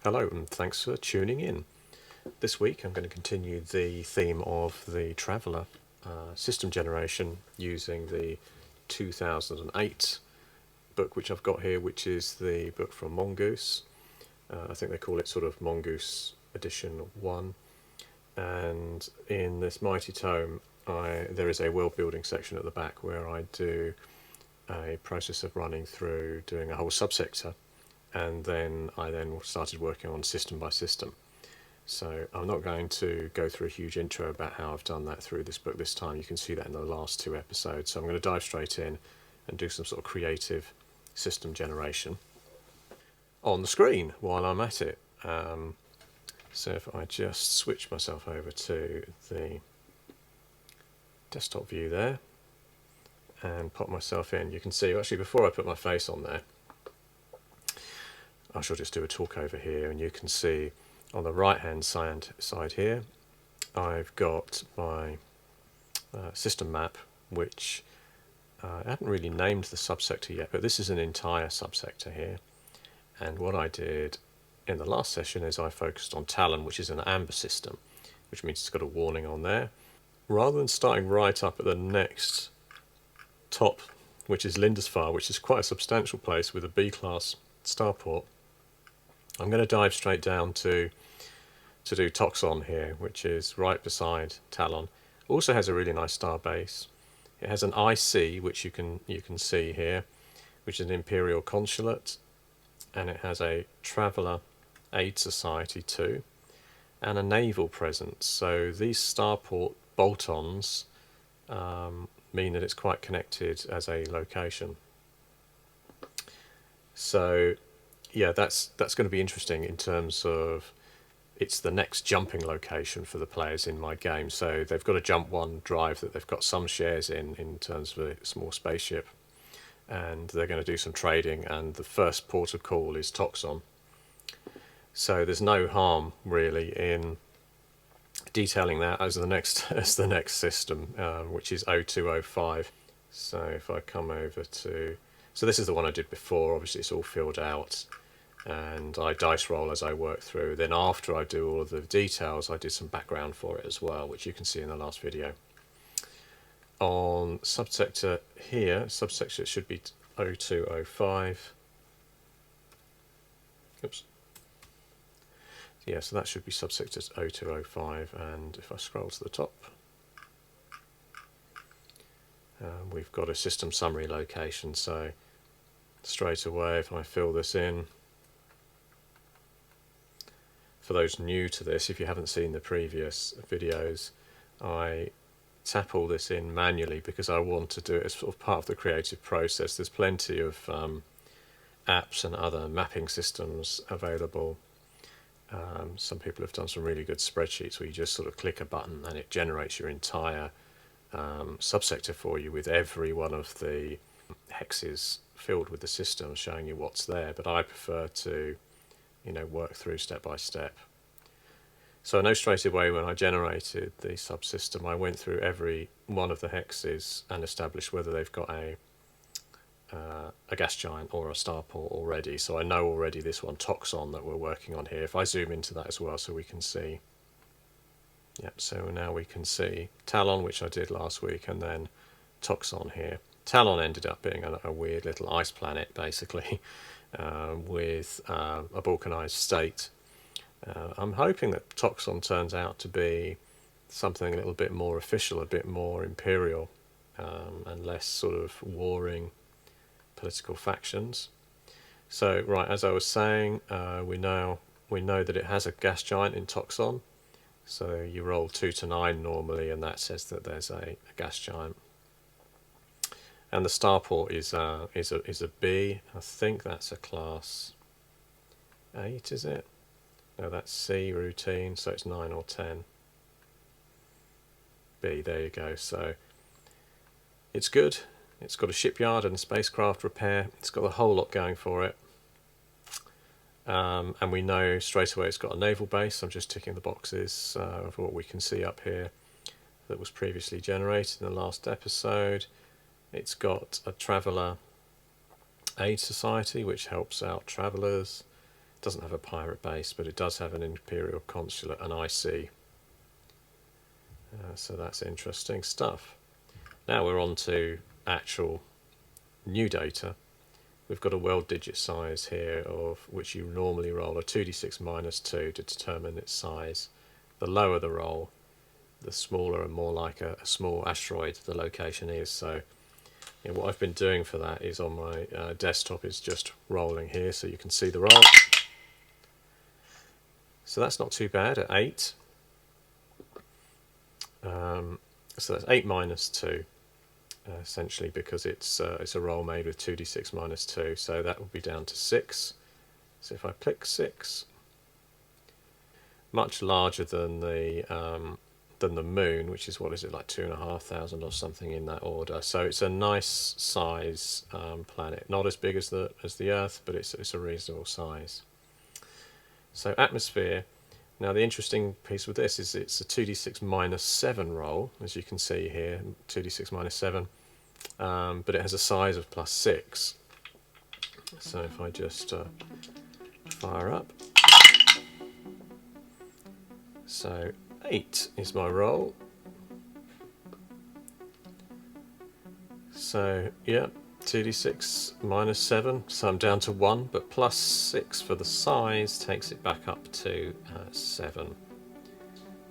Hello and thanks for tuning in. This week I'm going to continue the theme of the Traveller system generation using the 2008 book which I've got here, which is the book from Mongoose. I think they call it sort of Mongoose Edition 1. And in this mighty tome there is a world building section at the back where I do a process of running through doing a whole subsector, and then I started working on system by system. So I'm not going to go through a huge intro about how I've done that through this book this time. You can see that in the last two episodes. So I'm going to dive straight in and do some sort of creative system generation on the screen while I'm at it. So if I just switch myself over to the desktop view there and pop myself in, you can see, actually before I put my face on there, I shall just do a talk over here, and you can see on the right hand side here I've got my system map, which I haven't really named the subsector yet, but this is an entire subsector here. And what I did in the last session is I focused on Talon, which is an amber system, which means it's got a warning on there. Rather than starting right up at the next top, which is Lindisfarne, which is quite a substantial place with a B-class starport, I'm going to dive straight down to do Toxon here, which is right beside Talon. Also has a really nice star base. It has an IC, which you can see here, which is an Imperial Consulate, and it has a Traveller Aid Society too, and a naval presence. So these starport bolt-ons mean that it's quite connected as a location. So yeah, that's going to be interesting in terms of it's the next jumping location for the players in my game. So they've got a jump one drive that they've got some shares in terms of a small spaceship, and they're going to do some trading, and the first port of call is Toxon. So there's no harm really in detailing that as the next system, which is 0205. So if I come over to, so this is the one I did before. Obviously it's all filled out, and I dice roll as I work through. Then after I do all of the details, I did some background for it as well, which you can see in the last video. On subsector here, subsector should be 0205. Oops. Yeah, so that should be subsector 0205, and if I scroll to the top, we've got a system summary location. So straight away, if I fill this in, for those new to this, if you haven't seen the previous videos, I tap all this in manually because I want to do it as sort of part of the creative process. There's plenty of apps and other mapping systems available. Some people have done some really good spreadsheets where you just sort of click a button and it generates your entire subsector for you with every one of the hexes filled with the system, showing you what's there. But I prefer to work through step by step. So I know straight away when I generated the subsystem, I went through every one of the hexes and established whether they've got a gas giant or a starport already. So I know already this one, Toxon, that we're working on here. If I zoom into that as well so we can see. Yep, so now we can see Talon, which I did last week, and then Toxon here. Talon ended up being a weird little ice planet, basically, with a volcanized state. I'm hoping that Toxon turns out to be something a little bit more official, a bit more imperial, and less sort of warring political factions. So right, as I was saying, we know that it has a gas giant in Toxon. So you roll 2 to 9 normally, and that says that there's a gas giant. And the starport is a B. I think that's a class 8, is it? No, that's C routine, so it's 9 or 10. B, there you go. So it's good. It's got a shipyard and a spacecraft repair. It's got a whole lot going for it. And we know straight away it's got a naval base. I'm just ticking the boxes of what we can see up here that was previously generated in the last episode. It's got a Traveller Aid Society, which helps out travellers. doesn't have a pirate base, but it does have an imperial consulate, an IC. So that's interesting stuff. Now we're on to actual new data. We've got a world digit size here, of which you normally roll a 2d6 minus 2 to determine its size. The lower the roll, the smaller and more like a small asteroid the location is. So what I've been doing for that is on my desktop is just rolling here so you can see the roll. So that's not too bad at 8. So that's 8 minus 2. Essentially, because it's a roll made with 2d6 minus 2, so that will be down to 6. So if I click 6, much larger than the moon, which is, what is it, like 2,500 or something in that order. So it's a nice size planet, not as big as the Earth, but it's a reasonable size. So atmosphere. Now the interesting piece with this is it's a 2d6 minus 7 roll, as you can see here, 2d6 minus 7, but it has a size of plus 6. So if I just fire up, so 8 is my roll. So yeah, 2d6 minus 7, so I'm down to 1, but plus 6 for the size takes it back up to 7.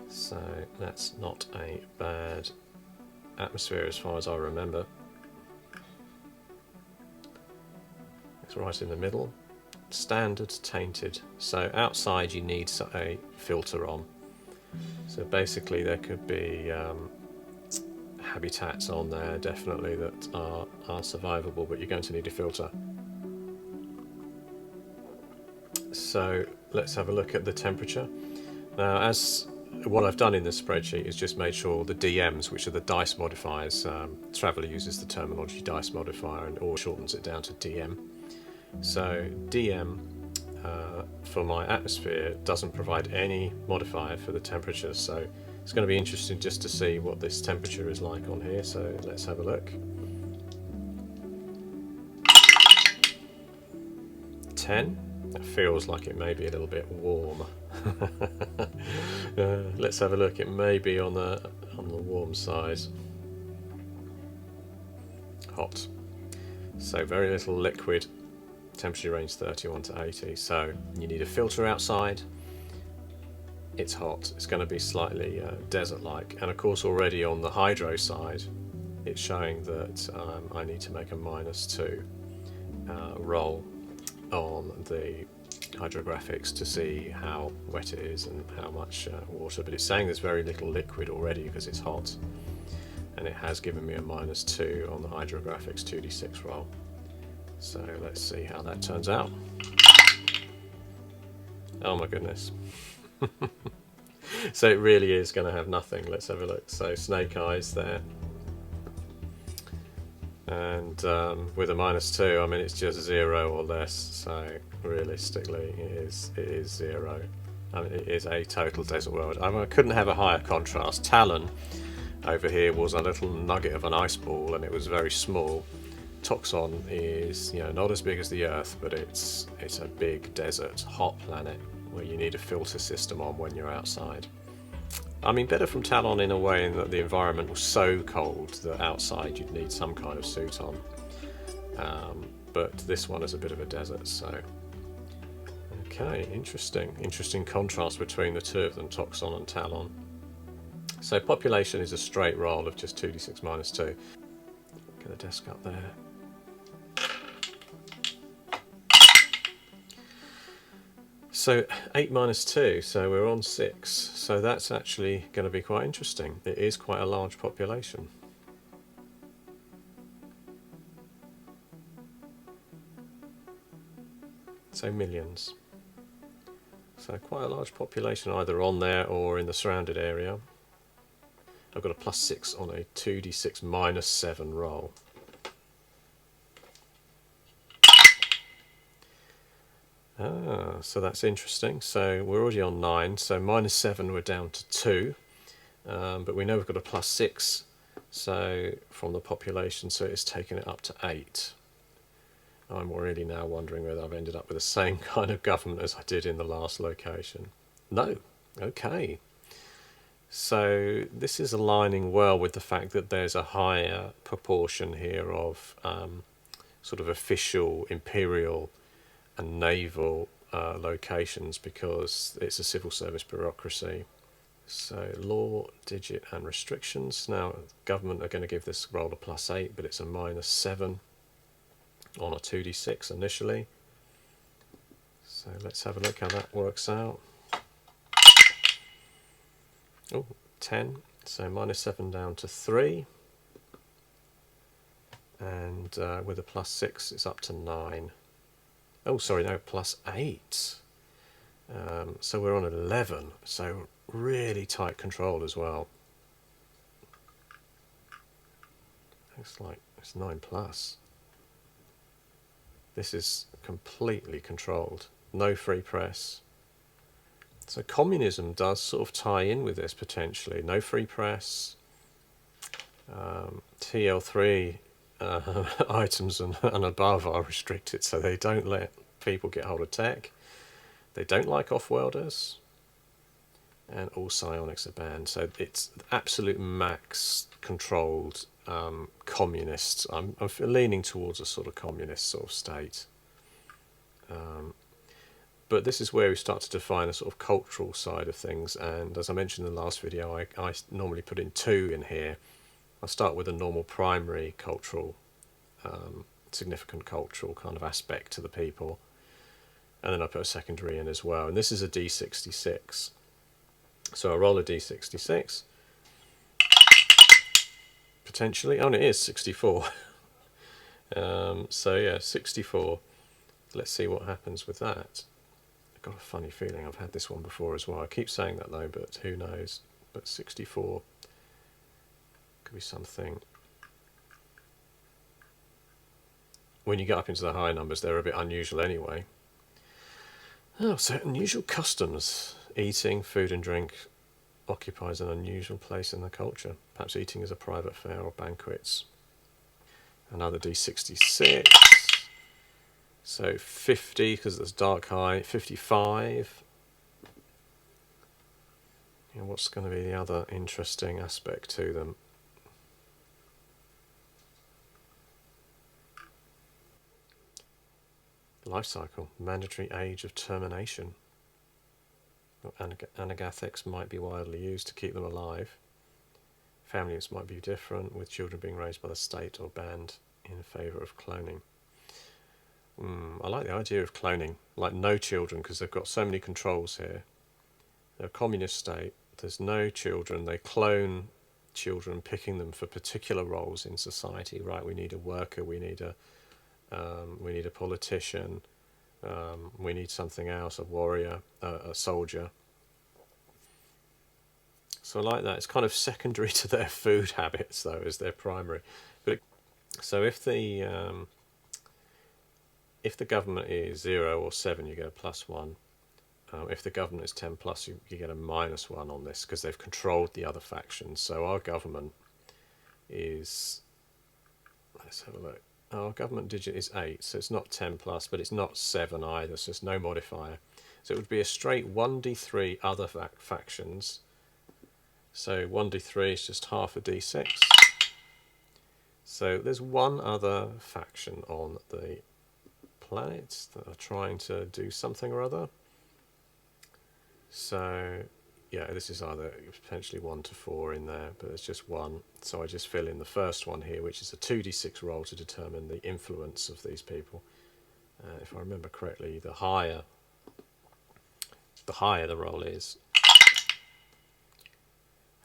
So that's not a bad atmosphere as far as I remember. It's right in the middle. Standard tainted. So outside you need a filter on. So basically there could be habitats on there definitely that are survivable, but you're going to need a filter. So let's have a look at the temperature. Now, as what I've done in this spreadsheet is just made sure the DMs, which are the dice modifiers, Traveller uses the terminology dice modifier and or shortens it down to DM. So DM for my atmosphere doesn't provide any modifier for the temperature, so it's going to be interesting just to see what this temperature is like on here. So let's have a look. 10. It feels like it may be a little bit warm. Let's have a look. It may be on the warm side. Hot. So very little liquid. Temperature range 31 to 80. So you need a filter outside. It's hot. It's going to be slightly desert-like, and of course already on the hydro side it's showing that I need to make a -2 roll on the hydrographics to see how wet it is and how much water, but it's saying there's very little liquid already because it's hot, and it has given me a -2 on the hydrographics 2d6 roll. So let's see how that turns out. Oh my goodness. So it really is going to have nothing. Let's have a look. So snake eyes there, and with a -2, I mean it's just 0 or less. So realistically, it is 0. I mean it is a total desert world. I mean, I couldn't have a higher contrast. Talon over here was a little nugget of an ice ball, and it was very small. Toxon is, not as big as the Earth, but it's a big desert, hot planet where you need a filter system on when you're outside. I mean, better from Talon in a way in that the environment was so cold that outside you'd need some kind of suit on. But this one is a bit of a desert, so... Okay, interesting contrast between the two of them, Toxon and Talon. So population is a straight roll of just 2d6 -2. Get the desk up there. So 8 -2, so we're on 6. So that's actually going to be quite interesting. It is quite a large population. So millions. So quite a large population either on there or in the surrounded area. I've got a +6 on a 2d6 -7 roll. So that's interesting. So we're already on 9, so -7 we're down to 2, but we know we've got a +6 so from the population, so it's taken it up to 8. I'm really now wondering whether I've ended up with the same kind of government as I did in the last location. No. Okay. So this is aligning well with the fact that there's a higher proportion here of sort of official, imperial and naval locations, because it's a civil service bureaucracy. So law, digit and restrictions. Now government are going to give this roll a +8, but it's a -7 on a 2d6 initially. So let's have a look how that works out. Oh, 10. So -7 down to 3. And with a +6, it's up to 9. Oh, sorry, no, +8. So we're on 11. So really tight control as well. Looks like it's 9+. This is completely controlled. No free press. So communism does sort of tie in with this potentially. No free press. TL3 items and above are restricted, so they don't let people get hold of tech. They don't like off-worlders. And all psionics are banned. So it's absolute max controlled communists. I'm leaning towards a sort of communist sort of state. But this is where we start to define a sort of cultural side of things. And as I mentioned in the last video, I normally put in 2 in here. I start with a normal primary cultural, significant cultural kind of aspect to the people. And then I put a secondary in as well. And this is a D66. So I roll a D66. Potentially. Oh, and it is 64. So yeah, 64. Let's see what happens with that. I've got a funny feeling I've had this one before as well. I keep saying that though, but who knows. But 64 could be something. When you get up into the high numbers, they're a bit unusual anyway. Oh, so unusual customs. Eating, food and drink occupies an unusual place in the culture. Perhaps eating is a private fare or banquets. Another D66. So 50, because there's dark high. 55. And what's going to be the other interesting aspect to them? Life cycle. Mandatory age of termination. Anagathics might be widely used to keep them alive. Families might be different, with children being raised by the state or banned in favour of cloning. I like the idea of cloning, like no children, because they've got so many controls here. They're a communist state, there's no children, they clone children, picking them for particular roles in society. Right, we need a worker, we need a politician, we need something else, a warrior, a soldier. So I like that. It's kind of secondary to their food habits, though, as their primary. So if the government is 0 or 7, you get a +1. If the government is 10+, you get a -1 on this, because they've controlled the other factions. So our government is, let's have a look. Our government digit is 8, so it's not 10+, but it's not 7 either, so it's no modifier. So it would be a straight 1d3 other factions. So 1d3 is just half a d6. So there's one other faction on the planet that are trying to do something or other. So yeah, this is either potentially 1 to 4 in there, but there's just one. So I just fill in the first one here, which is a 2d6 roll to determine the influence of these people. If I remember correctly, the higher the roll is,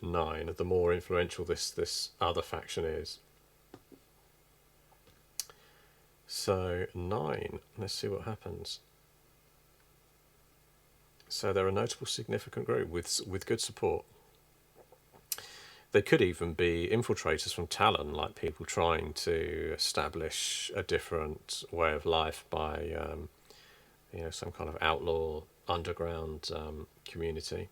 9, the more influential this other faction is. So 9, let's see what happens. So they're a notable, significant group with good support. They could even be infiltrators from Talon, like people trying to establish a different way of life by some kind of outlaw underground community.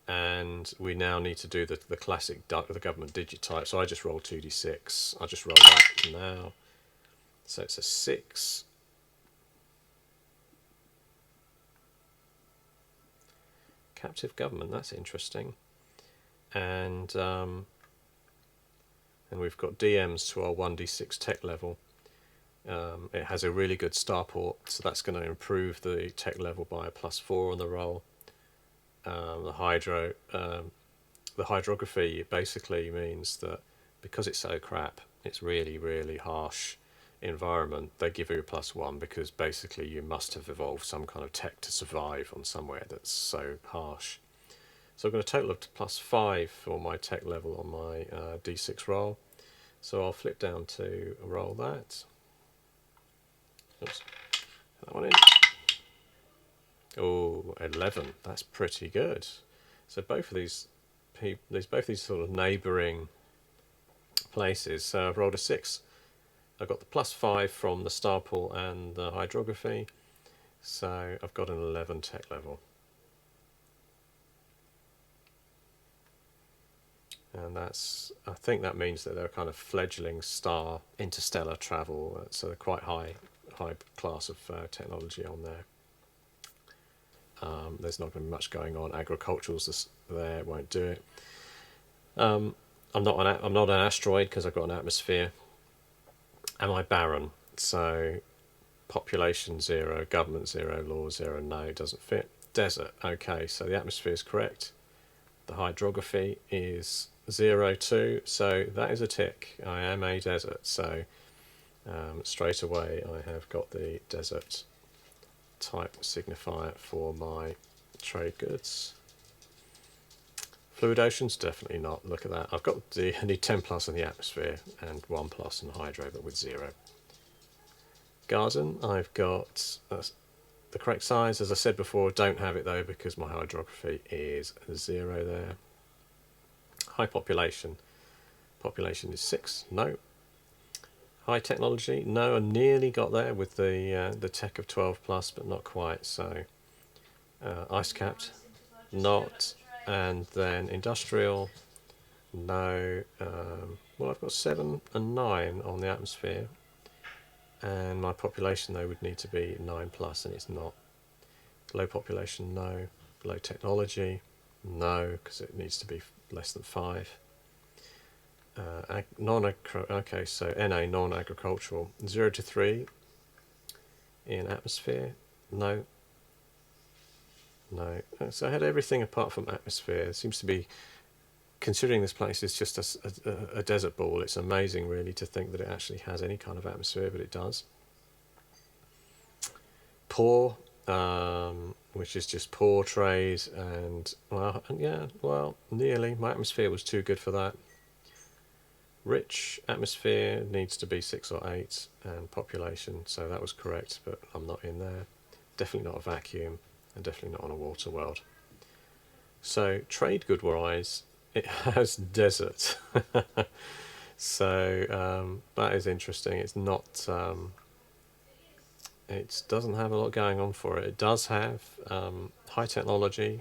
And we now need to do the classic the government digit type. So I just roll 2d6. I just roll that now. So it's a 6. Captive government, that's interesting. And we've got DMs to our 1d6 tech level. It has a really good starport, so that's going to improve the tech level by a +4 on the roll. The hydrography basically means that because it's so crap, it's really, really harsh environment, they give you a +1 because basically you must have evolved some kind of tech to survive on somewhere that's so harsh. So I've got a total of +5 for my tech level on my d6 roll. So I'll flip down to roll that. Oops, put that one in. Oh, 11. That's pretty good. So both of these sort of neighbouring places. So I've rolled a 6. I've got the +5 from the starport and the hydrography. So I've got an 11 tech level. And I think that means that they're a kind of fledgling star interstellar travel. So they're quite high class of technology on there. There's not going to be much going on. Agricultural's there, won't do it. I'm not an asteroid because I've got an atmosphere. Am I barren? So population 0, government 0, law 0, no, doesn't fit. Desert, okay, so the atmosphere is correct. The hydrography is 0, 2, so that is a tick. I am a desert, so straight away I have got the desert type signifier for my trade goods. Fluid oceans, definitely not. Look at that. I need 10 plus in the atmosphere and 1 plus in hydro, but with 0. Garden, I've got the correct size. As I said before, don't have it though because my hydrography is 0 there. High population. Population is 6. No. High technology. No, I nearly got there with the tech of 12 plus, but not quite. So ice capped, not. And then industrial. No. Well, I've got 7 and 9 on the atmosphere. And my population though would need to be 9 plus, and it's not. Low population, no. Low technology, no, because it needs to be less than 5. Okay, so NA, non-agricultural, 0 to 3 in atmosphere, no. No, so I had everything apart from atmosphere. It seems to be, considering this place is just a desert ball, it's amazing really to think that it actually has any kind of atmosphere, but it does. Poor, which is just poor trade, and well, nearly. My atmosphere was too good for that. Rich atmosphere needs to be 6 or 8, and population, so that was correct, but I'm not in there. Definitely not a vacuum, and definitely not on a water world. So trade good wise, it has desert. So that is interesting. It's not. It doesn't have a lot going on for it. It does have high technology,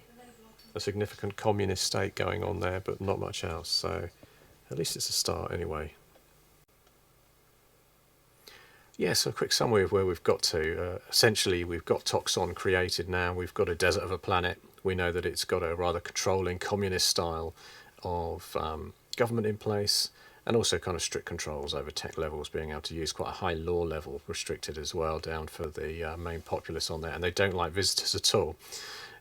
a significant communist state going on there, but not much else. So at least it's a start anyway. Yeah, so a quick summary of where we've got to. Essentially, we've got Toxon created now. We've got a desert of a planet. We know that it's got a rather controlling communist style of government in place, and also kind of strict controls over tech levels, being able to use quite a high law level restricted as well down for the main populace on there. And they don't like visitors at all.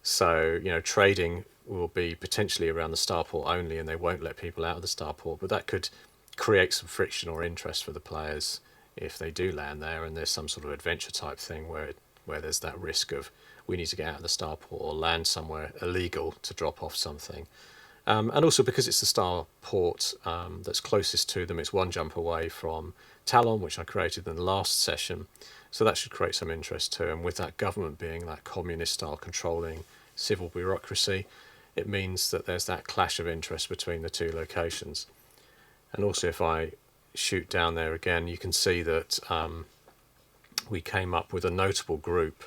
So, trading will be potentially around the starport only, and they won't let people out of the starport. But that could create some friction or interest for the players if they do land there, and there's some sort of adventure type thing where there's that risk of we need to get out of the starport or land somewhere illegal to drop off something. And also because it's the starport that's closest to them, it's 1 jump away from Talon, which I created in the last session. So that should create some interest too. And with that government being that communist style controlling civil bureaucracy, it means that there's that clash of interest between the two locations. And also if I shoot down there again, you can see that we came up with a notable group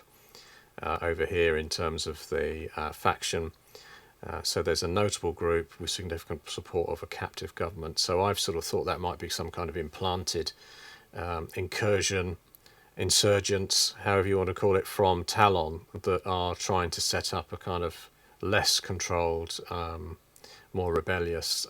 over here in terms of the faction. So there's a notable group with significant support of a captive government. So I've sort of thought that might be some kind of implanted incursion, insurgents, however you want to call it, from Talon that are trying to set up a kind of less controlled, more rebellious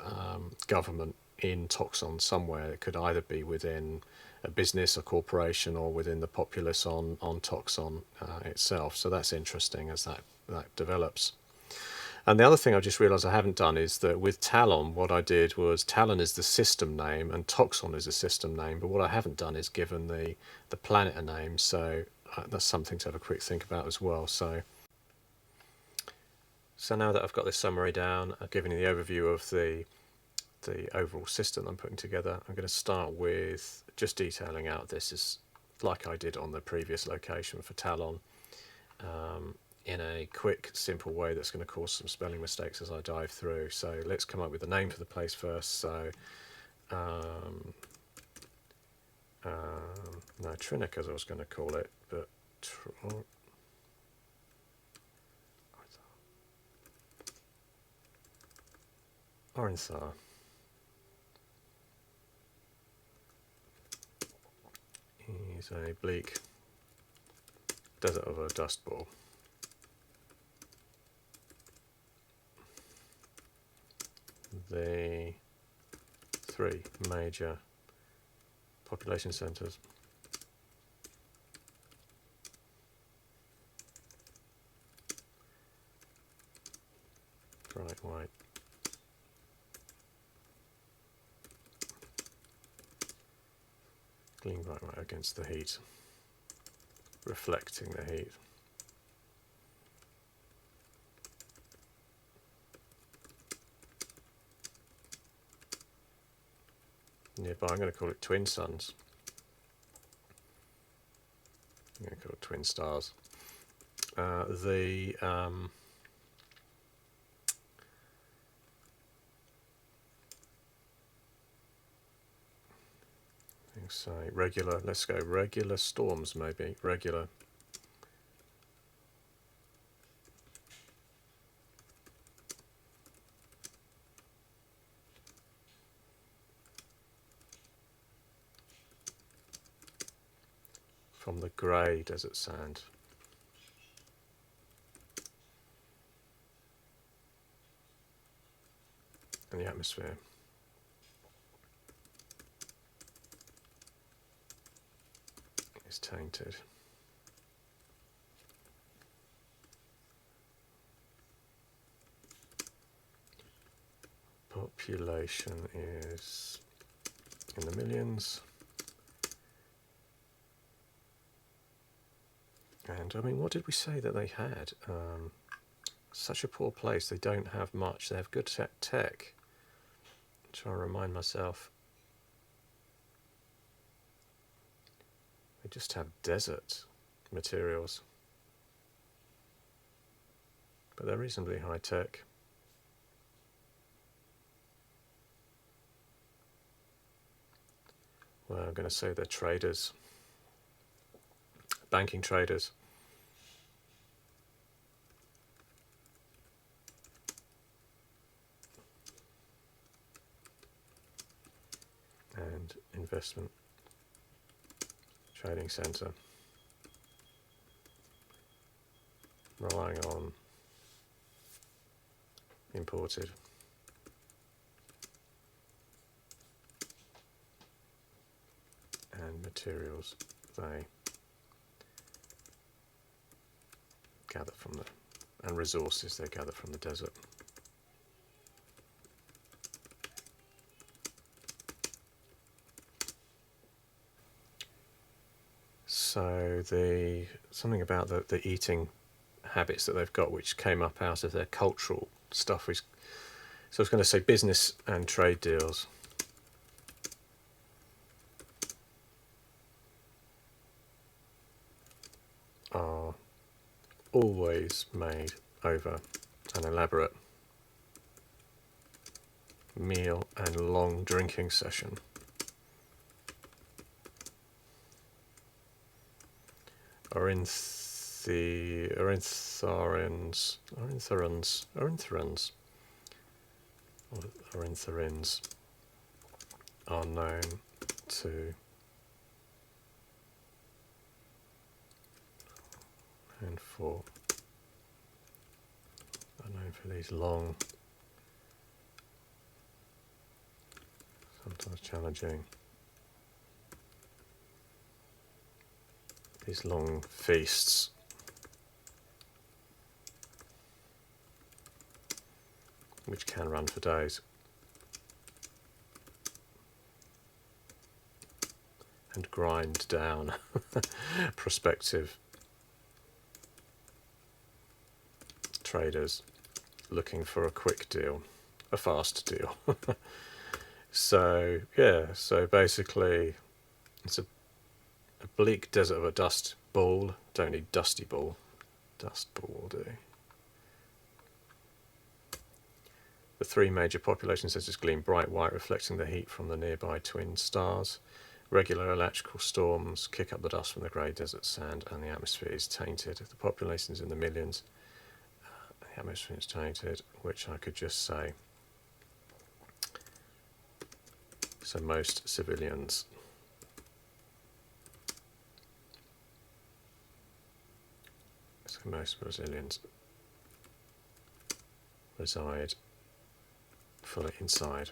government in Toxon somewhere. It could either be within a business, a corporation, or within the populace on Toxon itself. So that's interesting as that develops. And the other thing I just realised I haven't done is that with Talon, what I did was Talon is the system name and Toxon is a system name, but what I haven't done is given the planet a name, so that's something to have a quick think about as well. So now that I've got this summary down, I've given you the overview of the overall system I'm putting together. I'm going to start with just detailing out this is like I did on the previous location for Talon. In a quick, simple way that's going to cause some spelling mistakes as I dive through. So let's come up with a name for the place first. So, no, Trinic as I was going to call it, but Orinthar. He's a bleak desert of a dust ball. The 3 major population centres. Bright white. Gleam bright white against the heat, reflecting the heat. Nearby, I'm going to call it Twin Suns. I'm going to call it Twin Stars. Say regular, let's go regular storms maybe, regular. From the grey desert sand. And the atmosphere. Is tainted. Population is in the millions. And I mean, what did we say that they had? Such a poor place, they don't have much. They have good tech. I'm trying to remind myself. They just have desert materials. But they're reasonably high tech. Well, I'm going to say they're traders. Banking traders. And investment trading centre. Relying on imported. And materials they gather from and resources they gather from the desert. So something about the eating habits that they've got, which came up out of their cultural stuff. So I was going to say business and trade deals. Are always made over an elaborate meal and long drinking session. Orintharans are known to and 4 are known for these long, sometimes challenging, these long feasts. Which can run for days. And grind down prospective traders looking for a quick deal, a fast deal. So yeah, so basically it's a bleak desert of a dust ball. Don't need dusty ball. Dust ball will do. The three major population centres gleam bright white, reflecting the heat from the nearby twin stars. Regular electrical storms kick up the dust from the grey desert sand, and the atmosphere is tainted. The population is in the millions. The atmosphere is tainted, which I could just say. So most civilians. So most Brazilians reside fully inside.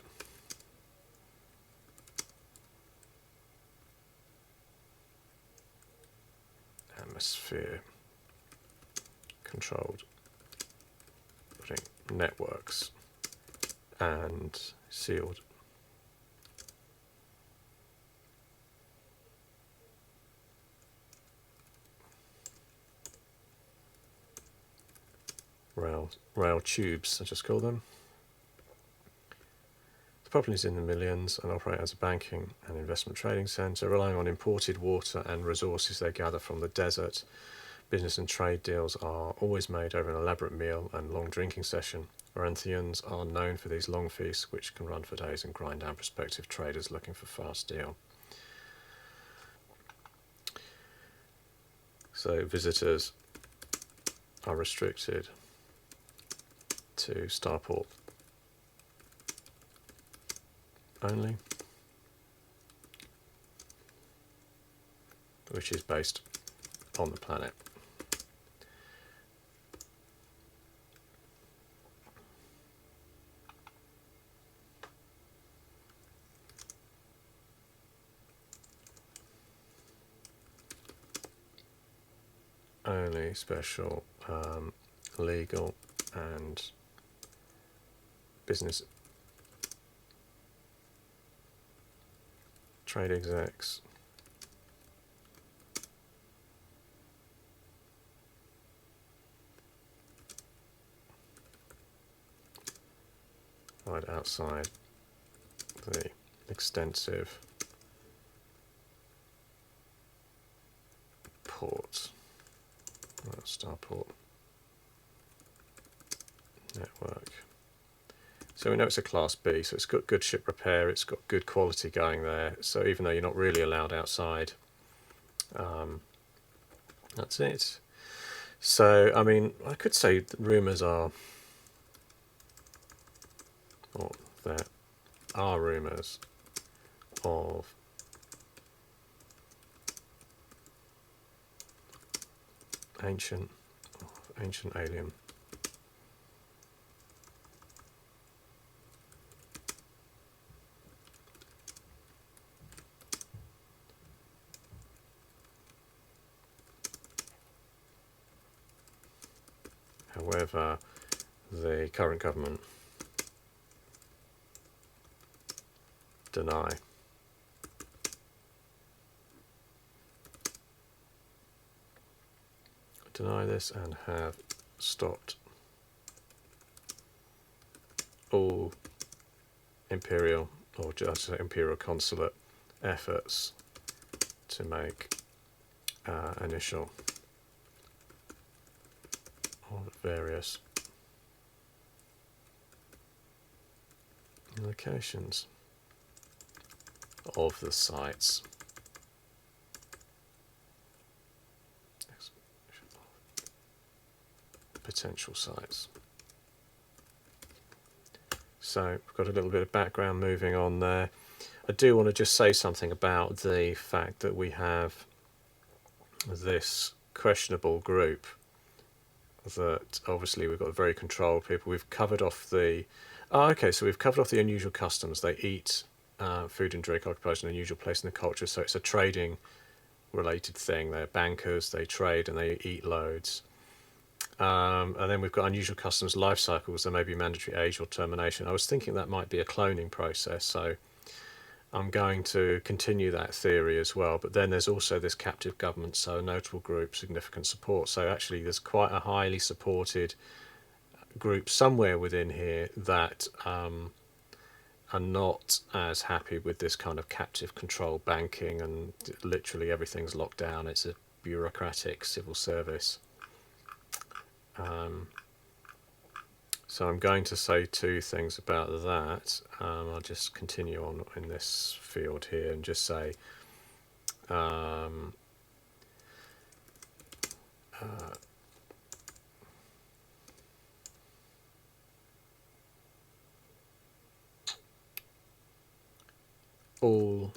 Atmosphere controlled networks and sealed. Rail tubes, I just call them. The population is in the millions and operate as a banking and investment trading centre, relying on imported water and resources they gather from the desert. Business and trade deals are always made over an elaborate meal and long drinking session. Corinthians are known for these long feasts, which can run for days and grind down prospective traders looking for fast deal. So visitors are restricted to starport only, which is based on the planet. Only special legal and business trade execs right outside the extensive port, starport network. So we know it's a Class B, so it's got good ship repair, it's got good quality going there, so even though you're not really allowed outside, that's it. So, I mean, I could say the rumours are, or there are rumours of ancient alien however, the current government deny this and have stopped all imperial or just imperial consulate efforts to make initial on various locations of the sites. Potential sites. So we've got a little bit of background moving on there. I do want to just say something about the fact that we have this questionable group that obviously we've got very controlled people. We've covered off the... Oh, okay, so we've covered off the unusual customs. They eat food and drink, occupation, an unusual place in the culture. So it's a trading related thing. They're bankers, they trade and they eat loads. And then we've got unusual customs life cycles. There may be mandatory age or termination. I was thinking that might be a cloning process, so I'm going to continue that theory as well. But then there's also this captive government, so a notable group, significant support. So actually there's quite a highly supported group somewhere within here that are not as happy with this kind of captive control banking, and literally everything's locked down. It's a bureaucratic civil service. So I'm going to say two things about that. I'll just continue on in this field here and just say all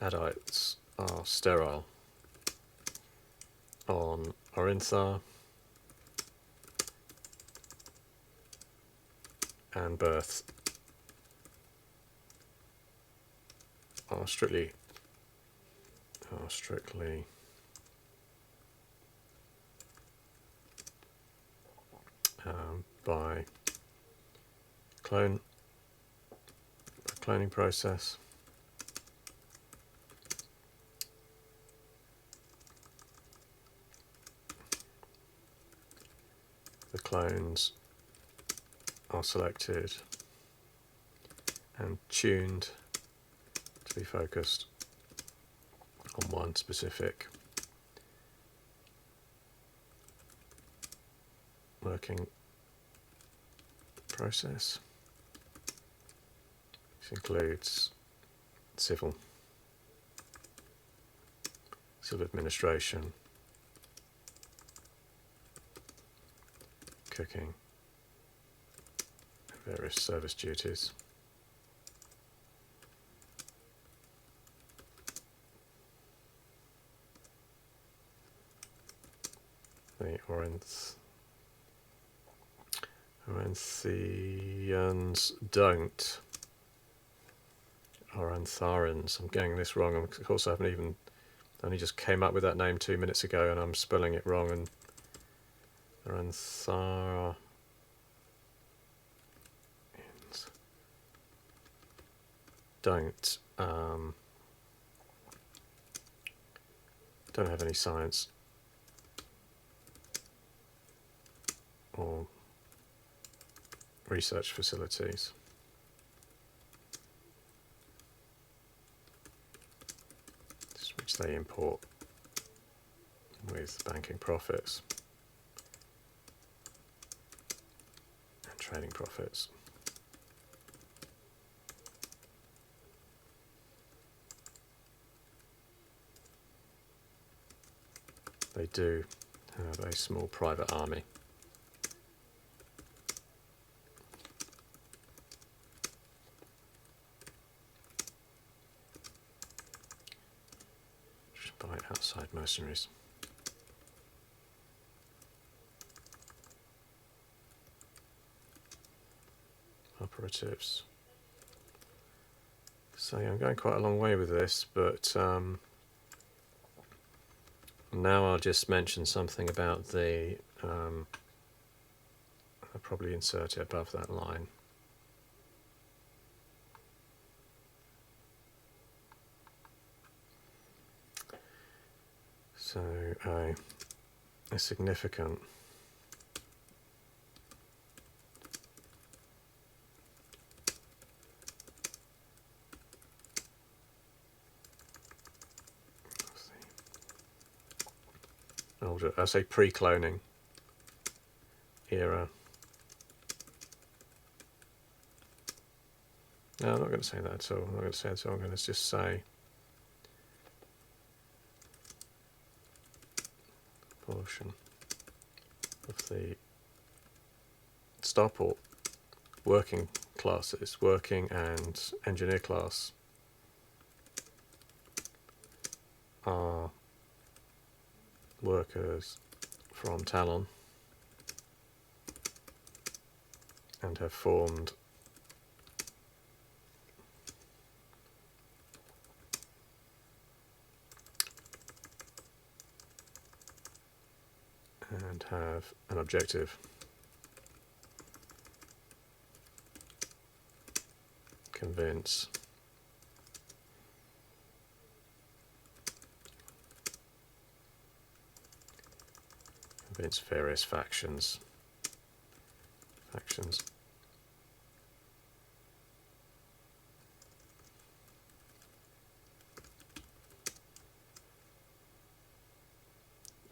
adults are sterile on Orinthar and birth are strictly by cloning process. The clones are selected and tuned to be focused on one specific working process. This includes civil administration, cooking, various service duties. The Orinthians don't. Orantharans. I'm getting this wrong. Of course, I only just came up with that name 2 minutes ago, and I'm spelling it wrong. And Oranthar don't have any science or research facilities. Which they import with banking profits and trading profits. They do have a small private army. By outside mercenaries. Operatives. So yeah, I'm going quite a long way with this, but now I'll just mention something about the, I'll probably insert it above that line. So a significant older, I say pre-cloning era. No, I'm not going to say that at all. I'm not going to say that at all. I'm going to just say portion of the starport working classes, working and engineer class, are workers from Talon and have formed and have an objective. Convince various factions.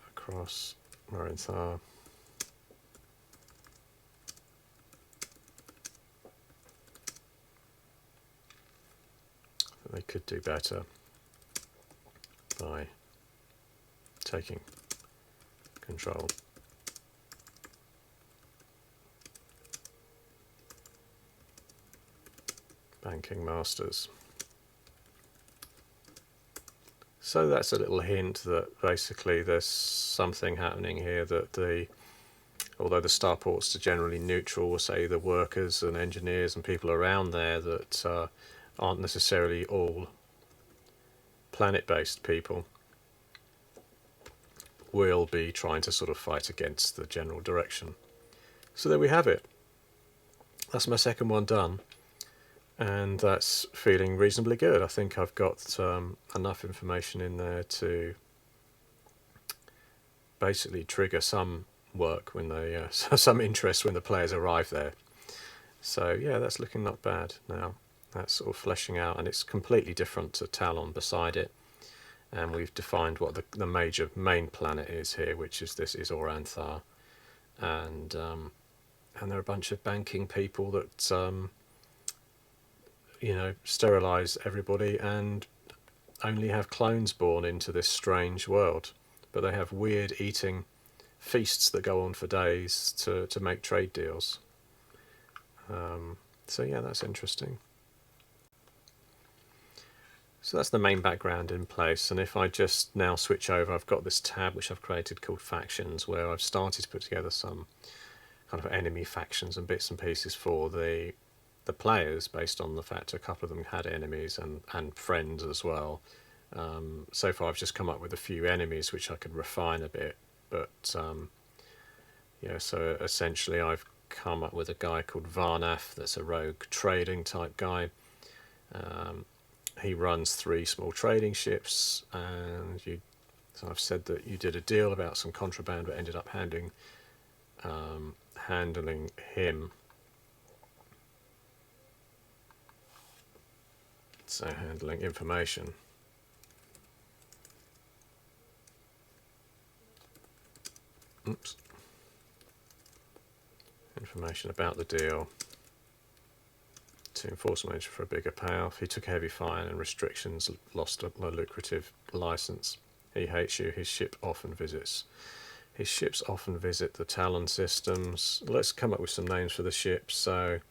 Across Marinthar. They could do better by taking control. Banking masters. So that's a little hint that basically there's something happening here, that although the starports are generally neutral, say the workers and engineers and people around there that aren't necessarily all planet-based people, will be trying to sort of fight against the general direction. So there we have it. That's my second one done. And that's feeling reasonably good. I think I've got enough information in there to basically trigger some work when they, some interest when the players arrive there. So yeah, that's looking not bad now. That's sort of fleshing out, and it's completely different to Talon beside it. And we've defined what the major main planet is here, which is this is Oranthar, and there are a bunch of banking people that sterilize everybody and only have clones born into this strange world. But they have weird eating feasts that go on for days to make trade deals. So yeah, that's interesting. So that's the main background in place, and if I just now switch over, I've got this tab which I've created called Factions, where I've started to put together some kind of enemy factions and bits and pieces for the players, based on the fact a couple of them had enemies and friends as well. So far I've just come up with a few enemies which I could refine a bit, but so essentially I've come up with a guy called Varnaf that's a rogue trading type guy. He runs 3 small trading ships, and so I've said that you did a deal about some contraband but ended up handling him. So handling information. Oops. Information about the deal to enforce a measure for a bigger payoff. He took a heavy fine and restrictions, lost a lucrative license. He hates you. His ships often visit the Talon systems. Let's come up with some names for the ships. So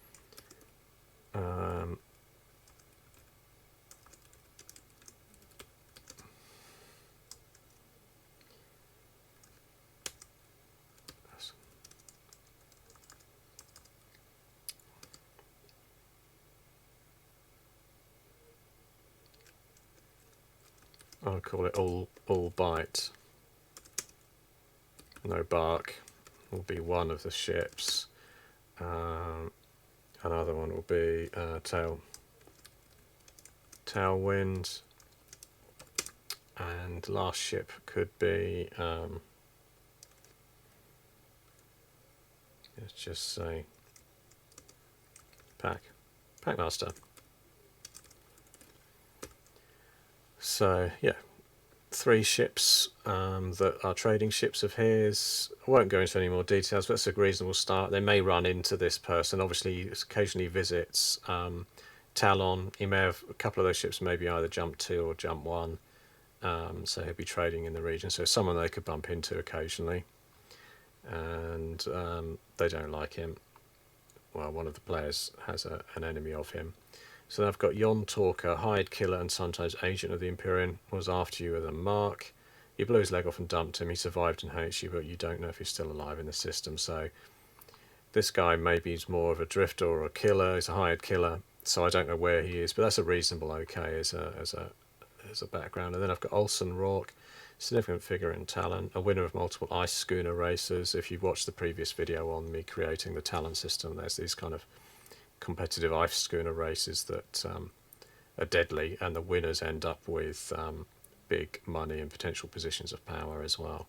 I'll call it all bite. No bark will be one of the ships. Another one will be tailwind, and last ship could be let's just say Packmaster. So yeah, 3 ships that are trading ships of his. I won't go into any more details, but it's a reasonable start. They may run into this person. Obviously, he occasionally visits Talon. He may have a couple of those ships, maybe either jump 2 or jump 1. So he'll be trading in the region. So someone they could bump into occasionally, and they don't like him. Well, one of the players has an enemy of him. So I've got Yon Talker, Hired Killer, and sometimes Agent of the Imperium, was after you with a mark. You blew his leg off and dumped him. He survived and hates you, but you don't know if he's still alive in the system. So this guy maybe is more of a drifter or a killer. He's a hired killer. So I don't know where he is, but that's a reasonable okay as a background. And then I've got Olsen Rourke, significant figure in Talon, a winner of multiple ice schooner races. If you've watched the previous video on me creating the Talon system, there's these kind of competitive ice schooner races that are deadly, and the winners end up with big money and potential positions of power as well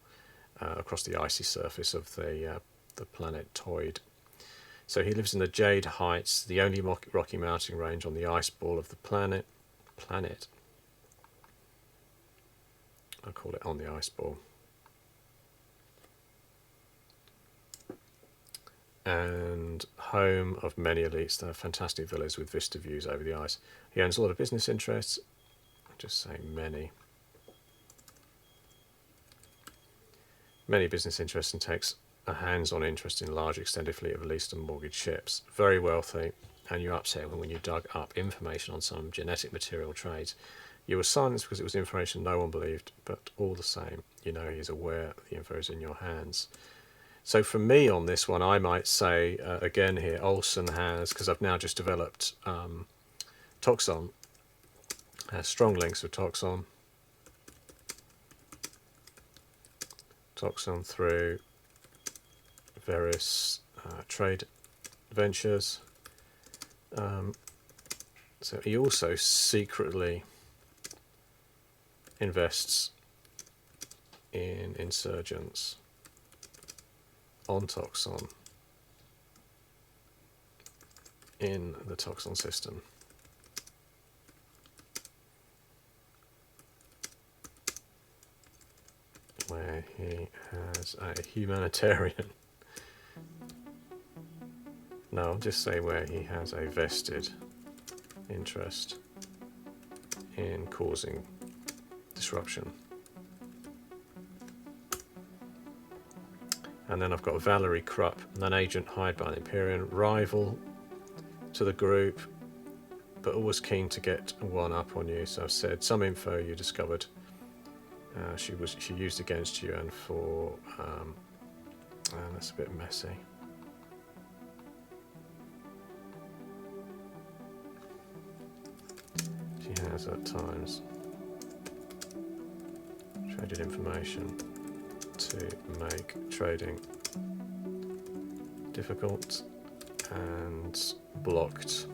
across the icy surface of the planet Toyd. So he lives in the Jade Heights, the only rocky mountain range on the ice ball of the planet. I'll call it on the ice ball. And home of many elites. They have fantastic villas with vista views over the ice. He owns a lot of business interests. I'll just say many. Many business interests, and takes a hands-on interest in large extended fleet of leased and mortgaged ships. Very wealthy, and you're upset when you dug up information on some genetic material trades. You were silenced because it was information no one believed, but all the same, you know he's aware the info is in your hands. So for me on this one, I might say, again here, Olsen has, because I've now just developed Toxon, has strong links with Toxon. Toxon through various trade ventures. So he also secretly invests in insurgents on Toxon in the Toxon system. Where he has a humanitarian. No, I'll just say where he has a vested interest in causing disruption. And then I've got Valerie Krupp, an agent hired by an Imperial, rival to the group, but always keen to get one up on you. So I've said some info you discovered she used against you, and for and that's a bit messy. She has at times traded information to make trading difficult and blocked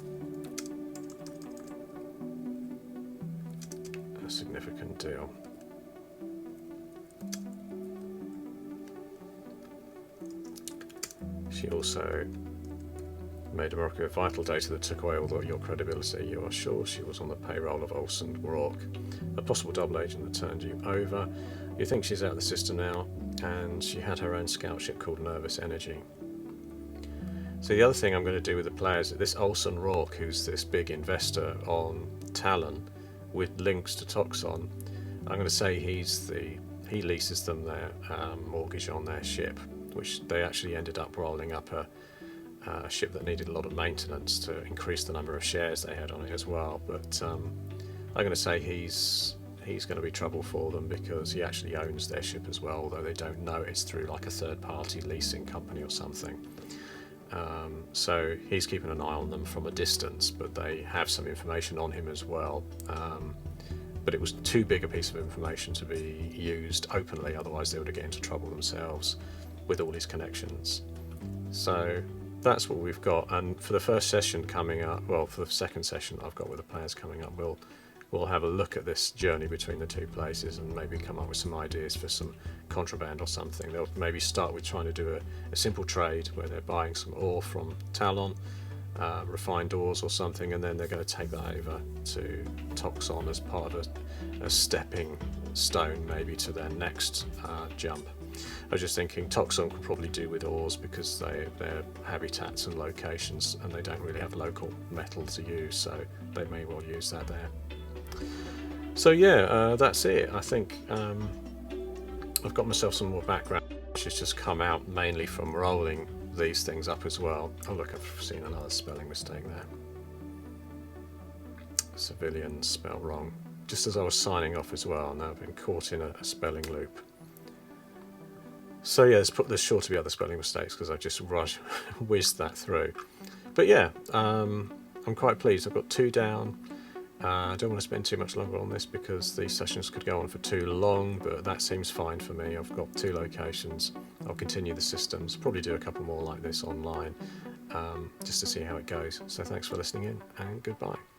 a significant deal. She also made America a vital data that took away all your credibility. You are sure she was on the payroll of Olsen Rourke, a possible double agent that turned you over. You think she's out of the system now, and she had her own scout ship called Nervous Energy. So the other thing I'm going to do with the players, this Olsen Rourke, who's this big investor on Talon with links to Toxon, I'm going to say he leases them their mortgage on their ship, which they actually ended up rolling up a ship that needed a lot of maintenance to increase the number of shares they had on it as well. But I'm going to say he's going to be trouble for them because he actually owns their ship as well, although they don't know it's through like a third-party leasing company or something. So he's keeping an eye on them from a distance, but they have some information on him as well. But it was too big a piece of information to be used openly, otherwise they would get into trouble themselves with all his connections. So that's what we've got. And for the first session coming up, well, for the second session I've got with the players coming up, we'll have a look at this journey between the two places and maybe come up with some ideas for some contraband or something. They'll maybe start with trying to do a simple trade where they're buying some ore from Talon, refined ores or something, and then they're going to take that over to Toxon as part of a stepping stone maybe to their next jump. I was just thinking Toxon could probably do with ores because their habitats and locations, and they don't really have local metal to use, so they may well use that there. So yeah, that's it. I think I've got myself some more background, which has just come out mainly from rolling these things up as well. Oh look, I've seen another spelling mistake there. Civilians spell wrong. just as I was signing off as well. Now I've been caught in a spelling loop. So yeah, there's sure to be other spelling mistakes because I just whizzed that through. But yeah, I'm quite pleased. I've got 2 down. I don't want to spend too much longer on this because these sessions could go on for too long, but that seems fine for me. I've got 2 locations. I'll continue the systems, probably do a couple more like this online, just to see how it goes. So thanks for listening in, and goodbye.